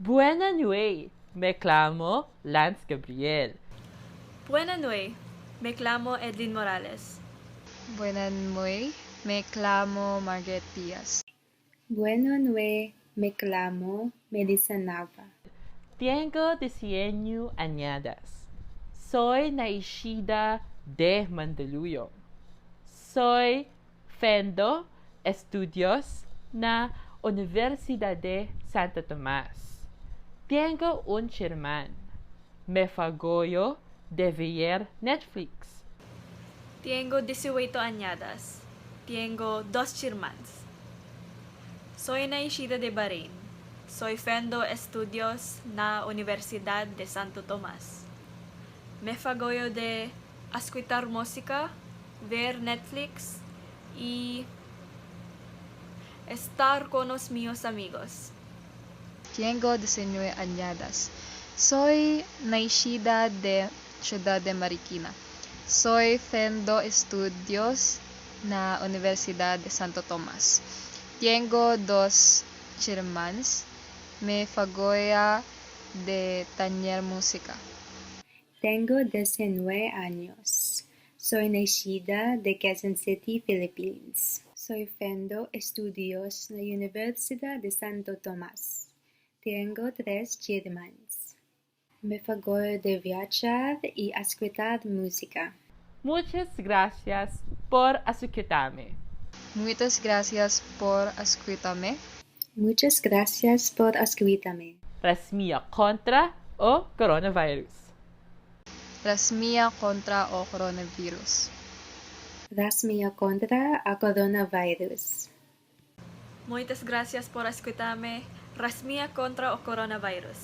Buena nuit, me llamo Lance Gabriel. Buena nuit, me llamo Edlin Morales. Buenas noches, me llamo Margaret Diaz. Buenas noches, me llamo Melissa Nava. Tengo 19 añadas. Soy nacida de Mandaluyong. Soy Fendo Estudios na Universidad de Santo Tomás. Tengo un hermano. Me fagoyo de ver Netflix. Tengo 18 añadas. Tengo 2 hermanos. Soy nacida de Bahrein. Soy Fendo Estudios na Universidad de Santo Tomás. Me fagoyo de escuchar música, ver Netflix y estar con los míos amigos. Tengo 19 añadas. Soy nacida de Ciudad de Marikina. Soy Fendo Estudios na Universidad de Santo Tomás. Tengo 2 hermanos. Me fagoya de tañer música. Tengo 19 años. Soy nacida de Quezon City, Philippines. Soy Fendo Estudios en la Universidad de Santo Tomás. Tengo 3 hermanos. Me fagoyo de viajar y escuchar música. Muchas gracias por escucharme. Muchas gracias por escucharme. Muchas gracias por escucharme. Rasmia contra o coronavirus. Rasmia contra o coronavirus. Rasmia contra a coronavirus. Muchas gracias por escucharme. Rasmia contra o coronavirus.